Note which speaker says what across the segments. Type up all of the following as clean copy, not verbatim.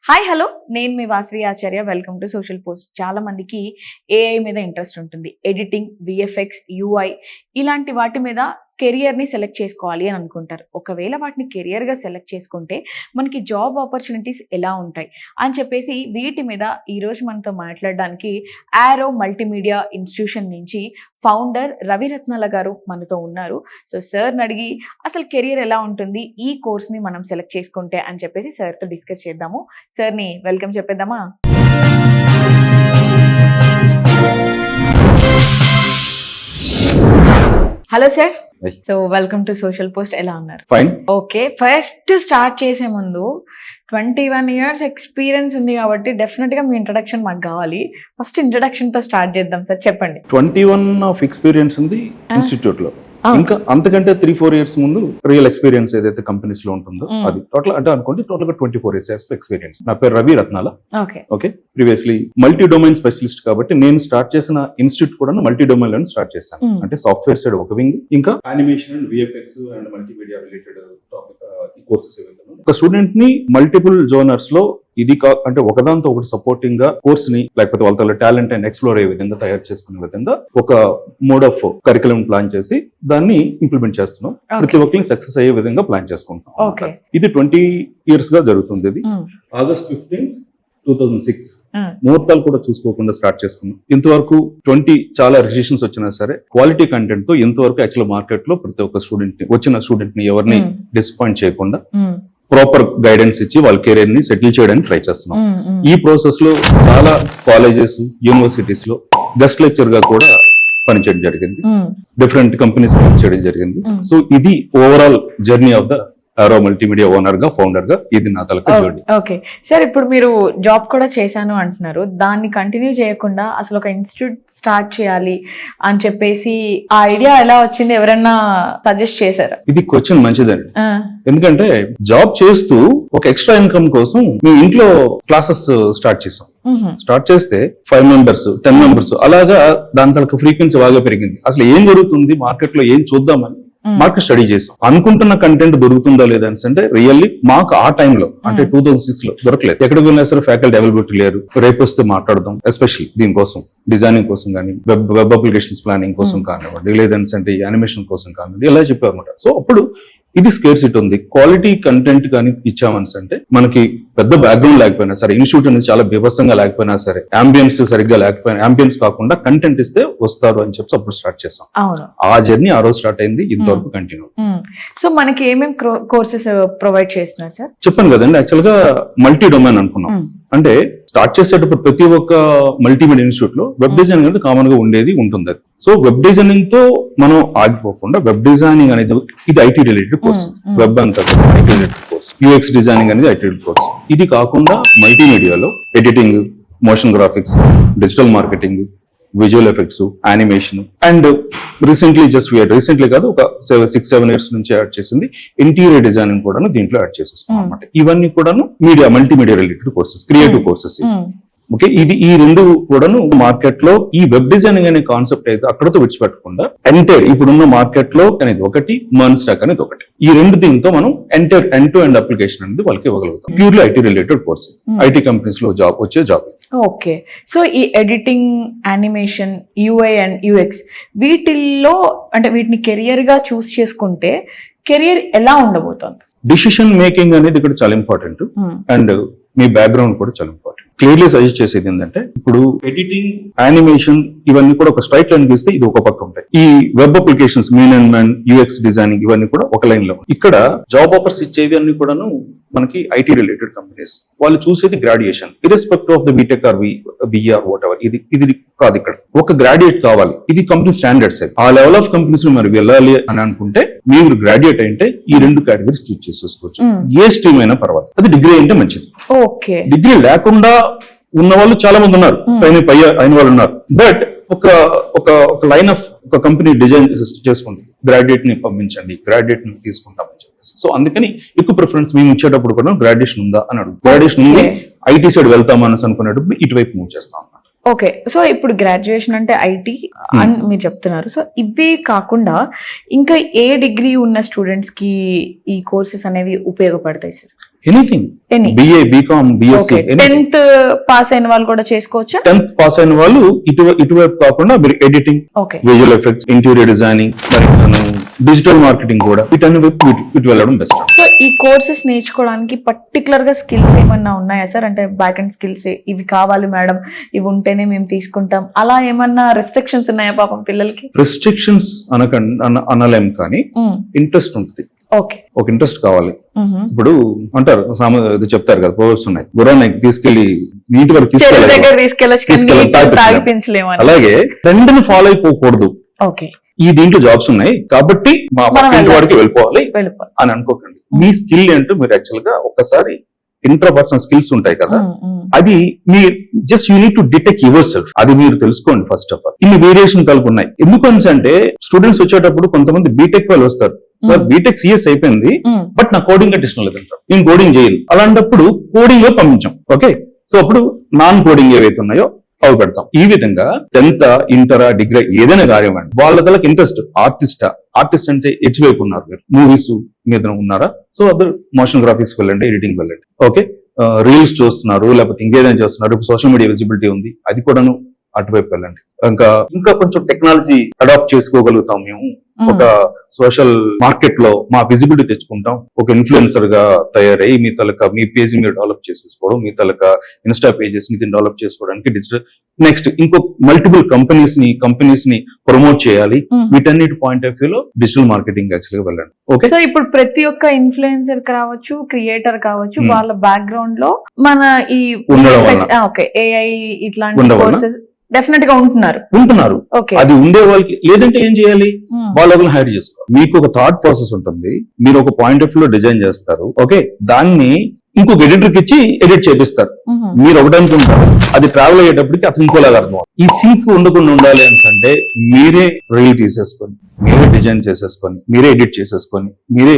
Speaker 1: Hi hello నేను మీ Vasavi Acharya. Welcome to Social Post. చాలా మందికి ఏఐ మీద ఇంట్రెస్ట్ ఉంటుంది. ఎడిటింగ్, విఎఫ్ఎక్స్, యూఐ ఇలాంటి వాటి మీద కెరియర్ని సెలెక్ట్ చేసుకోవాలి అని అనుకుంటారు. ఒకవేళ వాటిని కెరియర్గా సెలెక్ట్ చేసుకుంటే మనకి జాబ్ ఆపర్చునిటీస్ ఎలా ఉంటాయి అని చెప్పేసి వీటి మీద ఈరోజు మనతో మాట్లాడడానికి ఆరో మల్టీమీడియా ఇన్స్టిట్యూషన్ నుంచి ఫౌండర్ రవిరత్నాల గారు మనతో ఉన్నారు. సో సార్ని అడిగి అసలు కెరియర్ ఎలా ఉంటుంది, ఈ కోర్స్ని మనం సెలెక్ట్ చేసుకుంటే అని చెప్పేసి సార్తో డిస్కస్ చేద్దాము. సార్ని వెల్కమ్ చెప్పేద్దామా? Hello sir. So welcome to Social Post. ఎలా ఉన్నారు?
Speaker 2: ఫైన్.
Speaker 1: ఓకే, ఫస్ట్ స్టార్ట్ చేసే ముందు 21 years ఎక్స్పీరియన్స్ ఉంది కాబట్టి డెఫినెట్ గా మీ ఇంట్రడక్షన్ మాకు కావాలి. ఫస్ట్ ఇంట్రడక్షన్ తో స్టార్ట్ చేద్దాం సార్. చెప్పండి.
Speaker 2: 21 ఆఫ్ ఎక్స్పీరియన్స్ ఉంది ఇన్స్టిట్యూట్ లో. ఇంకా అంతకంటే 3-4 years ముందు రియల్ ఎక్స్పీరియన్స్ ఏదైతే కంపెనీస్ లో ఉంటుందో అది టోటల్ అంటే అనుకోండి టోటల్ గా 24 years ఎక్స్పీరియన్స్. నా పేరు రవి రత్నాల. Okay, previously multi domain specialist కాబట్టి నేను స్టార్ట్ చేసిన ఇన్స్టిట్యూట్ కూడా మల్టీ డొమైన్ లో స్టార్ట్ చేశాను. అంటే సాఫ్ట్వేర్ సైడ్ ఒక వింగ్, ఇంకా animation and VFX and multimedia related courses ఏవైతే ఒక స్టూడెంట్ ని మల్టిపుల్ జోనర్స్ లో ఇది అంటే ఒకదాంతో ఒకటి సపోర్టింగ్ గా కోర్స్ ని లేకపోతే వాళ్ళ టాలెంట్ అండ్ ఎక్స్ప్లోర్ అయ్యే విధంగా తయారు చేసుకునే విధంగా ఒక మోడ్ ఆఫ్ కరికులం ప్లాన్ చేసి దాన్ని ఇంప్లిమెంట్ చేస్తున్నాం. ప్రతి ఒక్కరిని సక్సెస్ అయ్యే విధంగా ప్లాన్ చేసుకుంటాం. ఇది 20 years గా జరుగుతుంది. ఇది August 15, 2006 ముహూర్తాలు కూడా చూసుకోకుండా స్టార్ట్ చేసుకున్నాం. ఇంతవరకు 20 చాలా రిజిస్ట్రేషన్స్ వచ్చినా సరే క్వాలిటీ కంటెంట్ తో ఇంతవరకు యాక్చువల్ మార్కెట్ లో ప్రతి ఒక్క స్టూడెంట్ ని వచ్చిన స్టూడెంట్ ని ఎవరిని డిసప్పాయింట్ చేయకుండా ప్రాపర్ గైడెన్స్ ఇచ్చి వాళ్ళ కెరీర్ ని సెటిల్ చేయడానికి ట్రై చేస్తున్నాం. ఈ ప్రాసెస్ లో చాలా కాలేజెస్, యూనివర్సిటీస్ లో గెస్ట్ లెక్చర్ గా కూడా పనిచేయడం జరిగింది. డిఫరెంట్ కంపెనీస్ పనిచేయడం జరిగింది. సో ఇది ఓవరాల్ జర్నీ ఆఫ్ ద ఆరో మల్టీమీడియా ఓనర్ గా, ఫౌండర్ గా ఇది నా తలక జర్నీ.
Speaker 1: ఓకే సార్, ఇప్పుడు మీరు జాబ్ కూడా చేశాను అంటున్నారు. దాన్ని కంటిన్యూ చేయకుండా అసలు ఒక ఇన్స్టిట్యూట్ స్టార్ట్ చేయాలి అని చెప్పేసి ఆ ఐడియా ఎలా వచ్చింది? ఎవరన్నా సజెస్ట్ చేశారా?
Speaker 2: ఇది క్వశ్చన్ మంచిదండి. ఎందుకంటే జాబ్ చేస్తూ ఒక ఎక్స్ట్రా ఇన్కమ్ కోసం మేము ఇంట్లో క్లాసెస్ స్టార్ట్ చేసాం. స్టార్ట్ చేస్తే 5 members, 10 members అలాగా దాని తలక ఫ్రీక్వెన్సీ బాగా పెరిగింది. అసలు ఏం జరుగుతుంది మార్కెట్ లో, ఏం చూద్దామని మార్కెట్ స్టడీ చేసాం. అనుకుంటున్న కంటెంట్ దొరుకుతుందా లేదా అంటే రియల్లీ మాకు ఆ టైంలో అంటే 2006 లో దొరకలేదు. ఎక్కడికి వెళ్ళినా సరే ఫ్యాకల్టీ అవైలబిలిటీ లేరు. రేపు వస్తే మాట్లాడదాం, ఎస్పెషల్లీ దీనికోసం డిజైనింగ్ కోసం కానీ, వెబ్ అప్లికేషన్స్ ప్లానింగ్ కోసం కానివ్వండి, లేదంటే యానిమేషన్ కోసం కానివ్వండి, ఇలా చెప్పారన్నమాట. సో అప్పుడు ఇది స్కేర్సిటీ ఉంది. క్వాలిటీ కంటెంట్ కానీ ఇచ్చామని అంటే మనకి పెద్ద బ్యాక్గ్రౌండ్ లేకపోయినా సరే, ఇన్స్టిట్యూట్ అనేది చాలా బీభత్సంగా లేకపోయినా సరే, అంబియన్స్ సరిగ్గా లేకపోయినా, అంబియన్స్ కాకుండా కంటెంట్ ఇస్తే వస్తారు అని చెప్పి అప్పుడు స్టార్ట్ చేసాం. ఆ జర్నీ ఆ రోజు స్టార్ట్ అయింది, ఇంతవరకు కంటిన్యూ.
Speaker 1: సో మనకి ఏమేమి కోర్సెస్ ప్రొవైడ్ చేస్తున్నారు సార్?
Speaker 2: చెప్పాను కదండి, యాక్చువల్ గా మల్టీ డొమైన్ అనుకున్నాం. అంటే స్టార్ట్ చేసేటప్పుడు ప్రతి ఒక్క మల్టీమీడియా ఇన్స్టిట్యూట్ లో వెబ్ డిజైనింగ్ అనేది కామన్ గా ఉంటుంది. సో వెబ్ డిజైనింగ్ తో మనం ఆగిపోకుండా వెబ్ డిజైనింగ్ అనేది ఇది ఐటీ రిలేటెడ్ కోర్స్. వెబ్ అంతా IT related course. UX designing అనేది ఐటీ రిలేటెడ్ కోర్స్. ఇది కాకుండా మల్టీమీడియాలో editing, motion graphics, digital marketing, visual effects, animation and recently కాదు ఒక 6-7 years నుంచి యాడ్ చేసింది ఇంటీరియర్ డిజైనింగ్ కూడా దీంట్లో యాడ్ చేసేస్తాం అనమాట. ఇవన్నీ కూడాను multimedia related courses, creative courses. Okay, ఈ రెండు కూడాను మార్కెట్ లో ఈ వెబ్ డిజైనింగ్ అనే కాన్సెప్ట్ అయితే అక్కడతో విడిచిపెట్టకుండా ఎంటైర్ ఇప్పుడున్న మార్కెట్ లో అనేది ఒకటి, మర్న్ స్టాక్ అనేది ఒకటి. ఈ రెండు దీంతో మనం ఎండ్ టు ఎండ్ అప్లికేషన్ అనేది వాళ్ళకి ఇవ్వగలుగుతాం. Purely IT related course, IT companies లో వచ్చే జాబ్.
Speaker 1: ఓకే, సో ఈ editing, animation, UI and UX వీటిల్లో అంటే వీటిని కెరియర్ గా చూస్ చేసుకుంటే కెరియర్ ఎలా ఉండబోతోంది?
Speaker 2: డిసిషన్ మేకింగ్ అనేది ఇక్కడ చాలా ఇంపార్టెంట్ అండ్ మీ బ్యాక్గ్రౌండ్ కూడా చాలా ఇంపార్టెంట్. క్లియర్లీ సజెస్ట్ చేసేది ఏంటంటే ఇప్పుడు ఎడిటింగ్, యానిమేషన్ ఇవన్నీ కూడా ఒక స్ట్రైట్ లైన్ తీస్తే ఇది ఒక పక్క ఉంటాయి. ఈ web applications, mean UX designing ఇవన్నీ కూడా ఒక లైన్ లో. ఇక్కడ జాబ్ ఆఫర్స్ ఇచ్చేవి అన్ని కూడాను మనకి ఐటీ రిలేటెడ్ కంపెనీస్. వాళ్ళు చూసేది graduation, irrespective of the BTech or BR whatever. ఇది కాదు, ఇక్కడ ఒక గ్రాడ్యుయేట్ కావాలి. ఇది కంపెనీ స్టాండర్డ్స్. ఆ లెవెల్ ఆఫ్ కంపెనీస్ లో మరి వెళ్ళాలి అని అనుకుంటే మీరు గ్రాడ్యుయేట్ అంటే ఈ 2 కేటగిరీస్ చూస్ చేసుకోవచ్చు. ఏ స్ట్రీమ్ అయినా పర్వాలేదు. అది డిగ్రీ అంటే మంచిది. డిగ్రీ లేకుండా ఉన్న వాళ్ళు చాలా మంది ఉన్నారు, అయిన వాళ్ళు ఉన్నారు. బట్ ఒక లైన్ ఆఫ్ ఒక కంపెనీ డిజైన్ చేసుకుంటుంది, గ్రాడ్యుయేట్ ని పంపించండి, గ్రాడ్యుయేట్ ని తీసుకుంటామని చెప్పేసి. సో అందుకని ఎక్కువ ప్రిఫరెన్స్ మేము ఇచ్చేటప్పుడు కూడా గ్రాడ్యుయేషన్ ఉందా అని అడుగు. గ్రాడ్యుయేషన్ ఉంది, ఐటీ సైడ్ వెళ్తామని అనుకునేటప్పుడు ఇటువైపు మూవ్ చేస్తాం అన్నమాట.
Speaker 1: ఓకే, సో ఇప్పుడు గ్రాడ్యుయేషన్ అంటే ఐటీ అని మీరు చెప్తున్నారు. సో ఇవే కాకుండా ఇంకా ఏ డిగ్రీ ఉన్న స్టూడెంట్స్ కి ఈ కోర్సెస్ అనేవి ఉపయోగపడతాయి sir?
Speaker 2: Anything,
Speaker 1: any
Speaker 2: BA, BCom, BSc,
Speaker 1: 10th pass అయిన వాళ్ళు కూడా చేసుకోవచ్చా?
Speaker 2: 10th పాస్ అయిన వాళ్ళు ఇటువైపు కాకుండా మీరు editing,
Speaker 1: okay
Speaker 2: visual effects, interior designing, మరి డిజిటల్ మార్కెటింగ్ కూడా వీటన్ని వైపు ఇటు వెళ్ళడం బెస్ట్.
Speaker 1: సో ఈ కోర్సెస్ నేర్చుకోవడానికి పర్టికులర్ గా స్కిల్స్ ఏమన్నా ఉన్నాయా సార్? అంటే బ్యాక్ అండ్ స్కిల్స్ ఇవి కావాలి మేడం, ఇవి ఉంటేనే మేము తీసుకుంటాం, అలా ఏమన్నా రెస్ట్రిక్షన్స్ ఉన్నాయా పాపం పిల్లలకి?
Speaker 2: రెస్ట్రిక్షన్స్ అనలేం, కానీ ఇంట్రెస్ట్ ఉంటుంది.
Speaker 1: ఓకే,
Speaker 2: ఒక ఇంట్రెస్ట్ కావాలి. ఇప్పుడు అంటారు ఇది చెప్తారు కదా, ప్రోవర్బ్స్ ఉన్నాయి, గుర్రాన్ని తీసుకెళ్లి నీటి వరకు తీసుకెళ్ళి
Speaker 1: తాగిపించలేము.
Speaker 2: అలాగే ట్రెండ్ ని ఫాలో అయిపోకూడదు.
Speaker 1: ఓకే,
Speaker 2: ఈ దీంట్లో జాబ్స్ ఉన్నాయి కాబట్టి మా పక్కింటి వాడికి వెళ్ళిపోవాలి అని అనుకోకండి. మీ స్కిల్ ఏంటో మీరు యాక్చువల్ గా ఒక్కసారి ఇంట్రాపర్సనల్ స్కిల్స్ ఉంటాయి కదా, అది మీ just you need to detect yourself. అది మీరు తెలుసుకోండి ఫస్ట్ ఆఫ్ ఆల్. ఇన్ని వేరియేషన్ కలిపి ఉన్నాయి. ఎందుకని అంటే స్టూడెంట్స్ వచ్చేటప్పుడు కొంతమంది బీటెక్ వాళ్ళు వస్తారు, సార్ బీటెక్ సిఎస్ అయిపోయింది బట్ నా కోడింగ్ అంటే ఇష్టం లేదంటారు, నేను కోడింగ్ చేయను. అలాంటప్పుడు కోడింగ్ లో పంపించాం. ఓకే, సో అప్పుడు నాన్ కోడింగ్ ఏవైతే ఉన్నాయో అవి పెడతాం. ఈ విధంగా 10th, ఇంటర్, డిగ్రీ ఏదైనా కానివ్వండి, వాళ్ళకి ఇంట్రెస్ట్ ఆర్టిస్ట్ అంటే ఎటువైపు ఉన్నారు, మీరు మూవీస్ మీద ఉన్నారా, సో అదర్ మోషన్ గ్రాఫిక్స్ వెళ్ళండి, ఎడిటింగ్ వెళ్ళండి. ఓకే, రీల్స్ చూస్తున్నారు లేకపోతే ఇంకేదైనా చేస్తున్నారు, ఇప్పుడు సోషల్ మీడియా విజిబిలిటీ ఉంది, అది కూడాను అటువైపు వెళ్ళండి. ఇంకా కొంచెం టెక్నాలజీ అడాప్ట్ చేసుకోగలుగుతాం మేము. ఒక సోషల్ మార్కెట్ లో మా విజిబిలిటీ తెచ్చుకుంటాం. ఒక ఇన్ఫ్లుయెన్సర్ గా తయారై మీ పేజ్ మీరు డెవలప్ చేసుకోవడం, మీ ఇన్స్టా పేజెస్ ని డెవలప్ చేసుకోవడానికి డిజిటల్ నెక్స్ట్ ఇంకో మల్టిపుల్ కంపెనీస్ ని ప్రమోట్ చేయాలి. వీటన్నిటి పాయింట్ ఆఫ్ వ్యూ లో డిజిటల్ మార్కెటింగ్ యాక్చువల్ గా వెళ్ళండి. ఓకే,
Speaker 1: సో ఇప్పుడు ప్రతి ఒక్క ఇన్ఫ్లుయెన్సర్ కావచ్చు, క్రియేటర్ కావచ్చు, వాళ్ళ బ్యాక్గ్రౌండ్ లో మన ఈ ఏఐ ఇట్లాంటి కోర్సెస్ డెఫినెట్ గా ఉంటున్నారు.
Speaker 2: అది ఉండే వాళ్ళకి లేదంటే ఏం చేయాలి, వాళ్ళని హైర్ చేసుకోవాలి. మీకు ఒక థాట్ ప్రాసెస్ ఉంటుంది, మీరు ఒక పాయింట్ ఆఫ్ వ్యూ లో డిజైన్ చేస్తారు. ఓకే, దాన్ని ఇంకొక ఎడిటర్ కి ఇచ్చి ఎడిట్ చేపిస్తారు. మీరు ఒకటి అనుకుంటారు, అది ట్రావెల్ అయ్యేటప్పటికి అతను ఇంకోలాగా అర్థం. ఈ సింక్ ఉండకుండా ఉండాలి అంటే మీరే రీల్ తీసేసుకొని, మీరే డిజైన్ చేసేసుకొని, మీరే ఎడిట్ చేసేసుకొని, మీరే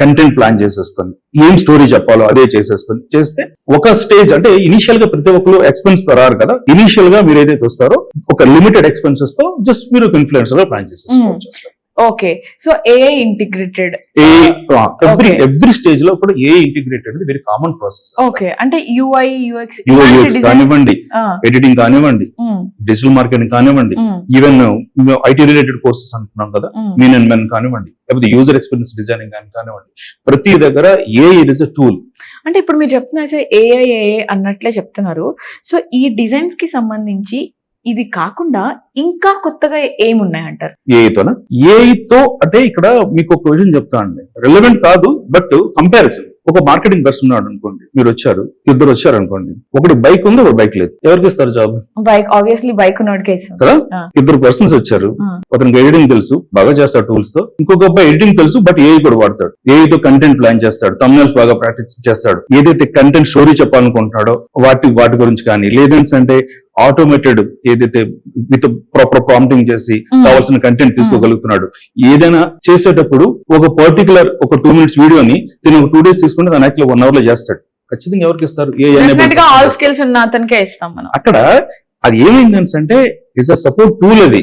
Speaker 2: కంటెంట్ ప్లాన్ చేసేసుకొని, ఏం స్టోరీ చెప్పాలో అదే చేసేసుకొని చేస్తే ఒక స్టేజ్ అంటే ఇనిషియల్ గా ప్రతి ఒక్కరు ఎక్స్పెన్స్ రారు కదా, ఇనిషియల్ గా మీరు ఏదైతే వస్తారో ఒక లిమిటెడ్ ఎక్స్పెన్సెస్ తో జస్ట్ మీరు ఒక ఇన్ఫ్లుయెన్సర్ గా ప్లాన్ చేసేసుకోవచ్చు.
Speaker 1: Okay, so AI integrated
Speaker 2: every stage లో కూడా AI integrated very common process.
Speaker 1: Okay, అంటే యూఐ యూఎక్స్
Speaker 2: కానివ్వండి, ఎడిటింగ్ కానివ్వండి, డిజిటల్ మార్కెటింగ్ కానివ్వండి, ఈవెన్ ఐటీ రిలేటెడ్ కోర్సెస్ అంటున్నాం కదా, మీన్ అండ్ మెన్ కానివ్వండి, లేకపోతే యూజర్ ఎక్స్పీరియన్స్ డిజైనింగ్ కానివ్వండి, ప్రతి దగ్గర ఏఐ ఇస్ అ టూల్.
Speaker 1: అంటే ఇప్పుడు మీరు చెప్తున్నారు సార్ ఏఐ అన్నట్లే చెప్తున్నారు. సో ఈ డిజైన్స్ కి సంబంధించి ఇది కాకుండా ఇంకా కొత్తగా ఏమున్నాయంటారు?
Speaker 2: ఏఐతో అంటే ఇక్కడ మీకు ఒక విషయం చెప్తా అండి, రిలవెంట్ కాదు బట్ కంపారిజన్. ఒక మార్కెటింగ్ పర్సన్ ఉన్నాడు అనుకోండి, మీరు ఇద్దరు వచ్చారు అనుకోండి, ఒకటి బైక్ ఉంది, ఒక బైక్ లేదు, ఎవరికి ఇస్తారు జాబ్?
Speaker 1: బైక్ ఆబ్వియస్లీ బైక్ ఉన్నోడికే ఇస్తారు
Speaker 2: కదా. ఇద్దరు పర్సన్స్ వచ్చారు, అతనికి ఎడిటింగ్ తెలుసు, బాగా చేస్తాడు టూల్స్ తో, ఇంకొక అబ్బాయి ఎడిటింగ్ తెలుసు బట్ ఏఐ కూడా వాడతాడు, ఏఐతో కంటెంట్ ప్లాన్ చేస్తాడు, థంబ్నెయిల్స్ బాగా ప్రాక్టీస్ చేస్తాడు, ఏదైతే కంటెంట్ స్టోరీ చెప్పాలనుకుంటున్నాడో వాటి గురించి కానీ, లేదంటే ఆటోమేటెడ్ ఏదైతే విత్ ప్రాపర్ ప్రాంప్టింగ్ చేసి కావాల్సిన కంటెంట్ తీసుకోగలుగుతున్నాడు. ఏదైనా చేసేటప్పుడు ఒక పర్టికులర్ ఒక 2 minutes వీడియోని తిని ఒక 2 days తీసుకుంటే దాని యాక్చువల్ 1 hour లో చేస్తాడు. ఖచ్చితంగా ఎవరికి ఇస్తారు?
Speaker 1: ఆల్ స్కిల్స్ ఉన్న అతనికే ఇస్తాం మనం.
Speaker 2: అక్కడ అది ఏమైంది అంటే ఇస్ అ సపోర్ట్ టూల్. అది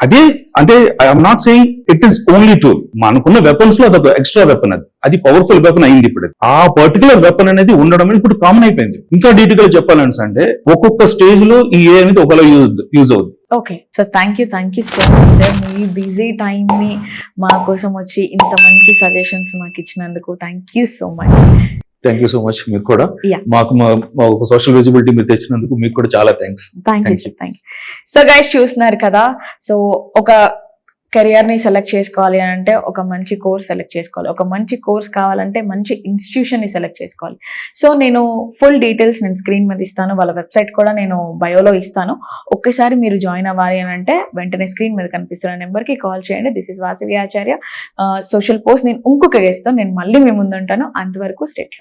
Speaker 2: అదే అంటే I'm not saying it is only tool. మనకున్న వెపన్స్ లో అదొక ఎక్స్ట్రా వెపన్, అది పవర్ఫుల్ వెపన్ అయింది. ఇప్పుడు ఆ పర్టికులర్ వెపన్ అనేది ఉండడం ఇప్పుడు కామన్ అయిపోయింది. ఇంకా డీటెయిల్ గా చెప్పాలని అంటే ఒక్కొక్క స్టేజ్ లో ఈ ఏ అనేది ఒకలా యూజ్ అవుతుంది.
Speaker 1: Okay, so thank you so much sir. Me busy time ని మా కోసం వచ్చి ఇంత మంచి సజెషన్స్ మాకు ఇచ్చినందుకు thank you so much.
Speaker 2: Thank you so much. మీకు కూడా మాకు ఒక సోషల్ విజిబిలిటీ మీరు తెచ్చినందుకు మీకు కూడా చాలా thanks.
Speaker 1: Thank you. So guys చూస్తున్నారు కదా, సో ఒక కెరియర్ ని సెలెక్ట్ చేసుకోవాలి అని అంటే ఒక మంచి కోర్స్ సెలెక్ట్ చేసుకోవాలి, ఒక మంచి కోర్స్ కావాలంటే మంచి ఇన్స్టిట్యూషన్ ని సెలెక్ట్ చేసుకోవాలి. సో నేను ఫుల్ డీటెయిల్స్ నేను స్క్రీన్ మీద ఇస్తాను, వాళ్ళ వెబ్సైట్ కూడా నేను బయోలో ఇస్తాను. ఒక్కసారి మీరు జాయిన్ అవ్వాలి అని అంటే వెంటనే స్క్రీన్ మీద కనిపిస్తున్న నెంబర్కి కాల్ చేయండి. This is Vasavi Acharya. Social post నేను ఇంకొక గెస్ట్తో నేను మళ్ళీ మీ ముందు ఉంటాను. అంతవరకు స్టేట్.